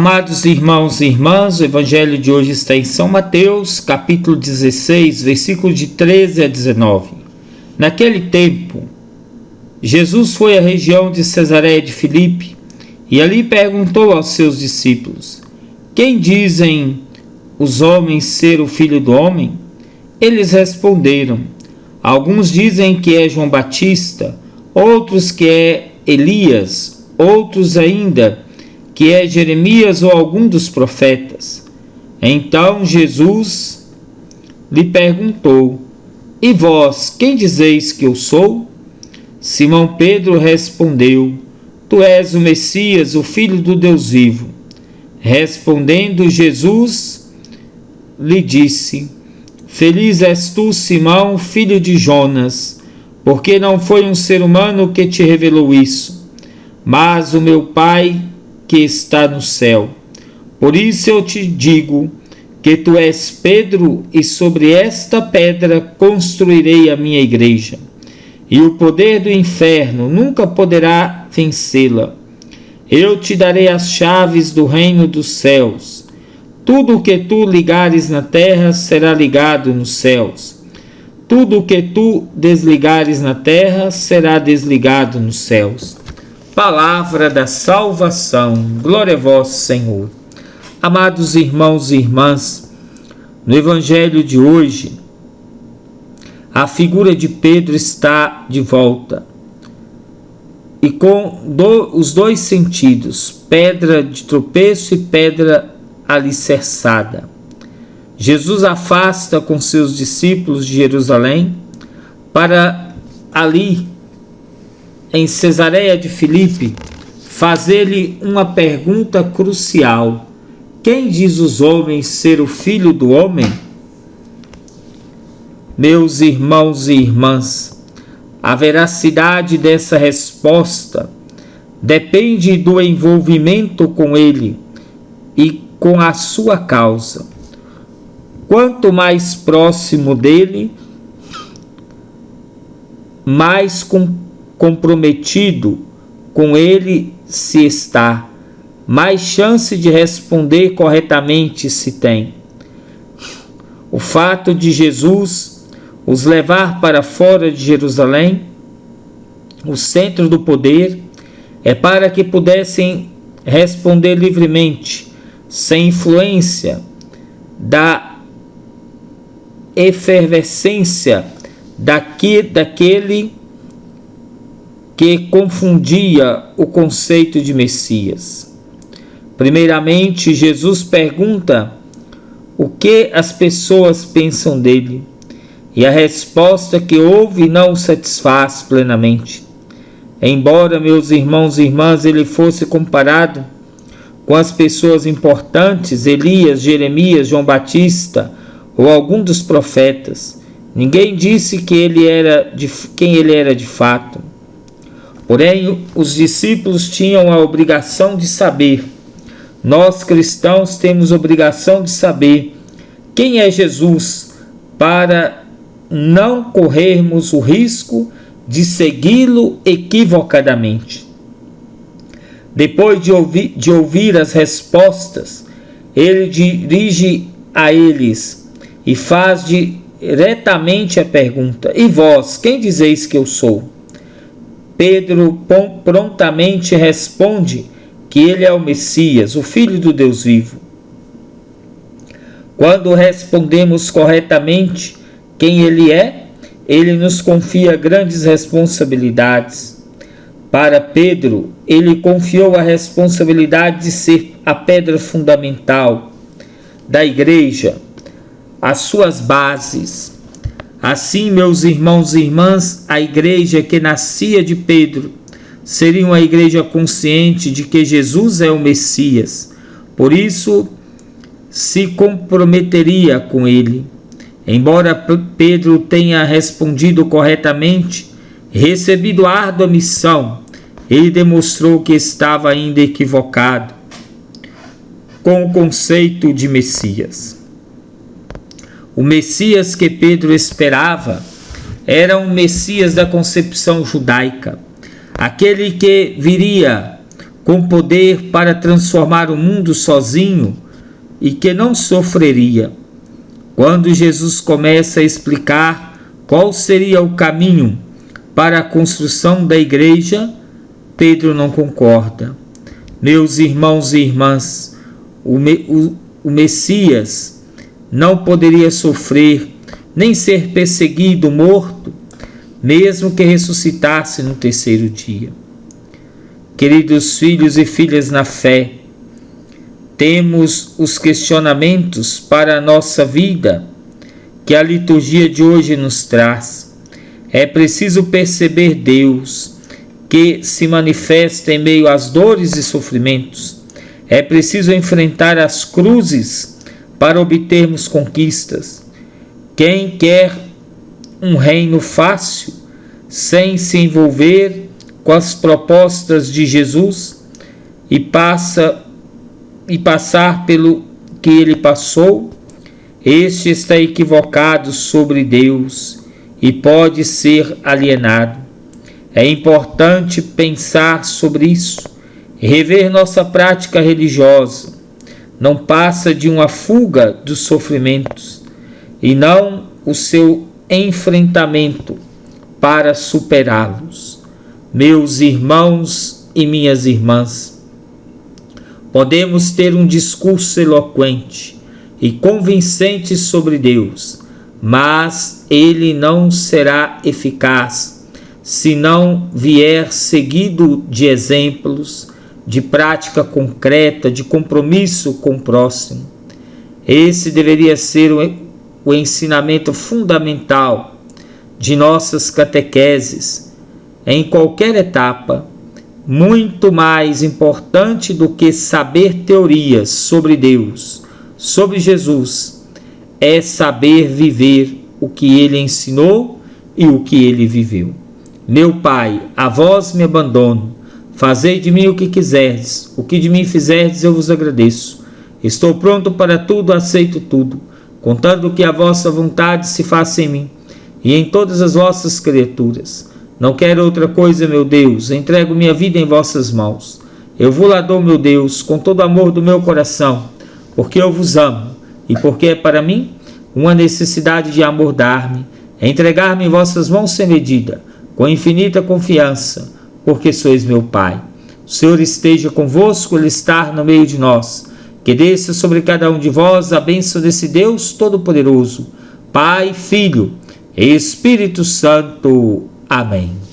Amados irmãos e irmãs, o evangelho de hoje está em São Mateus, capítulo 16, versículos de 13 a 19. Naquele tempo, Jesus foi à região de Cesareia de Filipe e ali perguntou aos seus discípulos: quem dizem os homens ser o Filho do Homem? Eles responderam: alguns dizem que é João Batista, outros que é Elias, outros ainda que é Jeremias ou algum dos profetas. Então Jesus lhe perguntou: e vós, quem dizeis que eu sou? Simão Pedro respondeu: tu és o Messias, o Filho do Deus vivo. Respondendo Jesus, lhe disse: feliz és tu, Simão, filho de Jonas, porque não foi um ser humano que te revelou isso, mas o meu Pai que está no céu. Por isso eu te digo que tu és Pedro, e sobre esta pedra construirei a minha igreja, e o poder do inferno nunca poderá vencê-la. Eu te darei as chaves do reino dos céus. Tudo o que tu ligares na terra será ligado nos céus. Tudo o que tu desligares na terra será desligado nos céus. Palavra da salvação. Glória a vós, Senhor. Amados irmãos e irmãs, no evangelho de hoje, a figura de Pedro está de volta, e com os dois sentidos, pedra de tropeço e pedra alicerçada. Jesus afasta com seus discípulos de Jerusalém para ali, em Cesareia de Filipe, fazer-lhe uma pergunta crucial: quem diz os homens ser o Filho do Homem? Meus irmãos e irmãs, a veracidade dessa resposta depende do envolvimento com ele e com a sua causa. Quanto mais próximo dele, mais comprometido com ele se está, mais chance de responder corretamente se tem. O fato de Jesus os levar para fora de Jerusalém, o centro do poder, é para que pudessem responder livremente, sem influência da efervescência daquele que confundia o conceito de Messias. Primeiramente, Jesus pergunta o que as pessoas pensam dele, e a resposta que houve não o satisfaz plenamente. Embora, meus irmãos e irmãs, ele fosse comparado com as pessoas importantes, Elias, Jeremias, João Batista ou algum dos profetas, ninguém disse que quem ele era de fato. Porém, os discípulos tinham a obrigação de saber. Nós, cristãos, temos obrigação de saber quem é Jesus, para não corrermos o risco de segui-lo equivocadamente. Depois de ouvir as respostas, ele dirige a eles e faz diretamente a pergunta: e vós, quem dizeis que eu sou? Pedro prontamente responde que ele é o Messias, o Filho do Deus vivo. Quando respondemos corretamente quem ele é, ele nos confia grandes responsabilidades. Para Pedro, ele confiou a responsabilidade de ser a pedra fundamental da igreja, as suas bases. Assim, meus irmãos e irmãs, a igreja que nascia de Pedro seria uma igreja consciente de que Jesus é o Messias. Por isso, se comprometeria com ele. Embora Pedro tenha respondido corretamente, recebido a árdua missão, ele demonstrou que estava ainda equivocado com o conceito de Messias. O Messias que Pedro esperava era um Messias da concepção judaica, aquele que viria com poder para transformar o mundo sozinho e que não sofreria. Quando Jesus começa a explicar qual seria o caminho para a construção da igreja, Pedro não concorda. Meus irmãos e irmãs, o Messias não poderia sofrer, nem ser perseguido, morto, mesmo que ressuscitasse no terceiro dia. Queridos filhos e filhas na fé, temos os questionamentos para a nossa vida que a liturgia de hoje nos traz. É preciso perceber Deus, que se manifesta em meio às dores e sofrimentos. É preciso enfrentar as cruzes para obtermos conquistas. Quem quer um reino fácil, sem se envolver com as propostas de Jesus e passar pelo que ele passou, este está equivocado sobre Deus e pode ser alienado. É importante pensar sobre isso e rever nossa prática religiosa. Não passa de uma fuga dos sofrimentos e não o seu enfrentamento para superá-los. Meus irmãos e minhas irmãs, podemos ter um discurso eloquente e convincente sobre Deus, mas ele não será eficaz se não vier seguido de exemplos, de prática concreta, de compromisso com o próximo. Esse deveria ser o ensinamento fundamental de nossas catequeses em qualquer etapa. Muito mais importante do que saber teorias sobre Deus, sobre Jesus, é saber viver o que ele ensinou e o que ele viveu. Meu Pai, a vós me abandono. Fazei de mim o que quiserdes. O que de mim fizerdes, eu vos agradeço. Estou pronto para tudo, aceito tudo, contando que a vossa vontade se faça em mim e em todas as vossas criaturas. Não quero outra coisa, meu Deus. Entrego minha vida em vossas mãos. Eu vos lá dou, meu Deus, com todo o amor do meu coração, porque eu vos amo e porque é para mim uma necessidade de amor dar-me, entregar-me em vossas mãos sem medida, com infinita confiança, porque sois meu Pai. O Senhor esteja convosco, Ele está no meio de nós. Que desça sobre cada um de vós a bênção desse Deus Todo-Poderoso, Pai, Filho e Espírito Santo. Amém.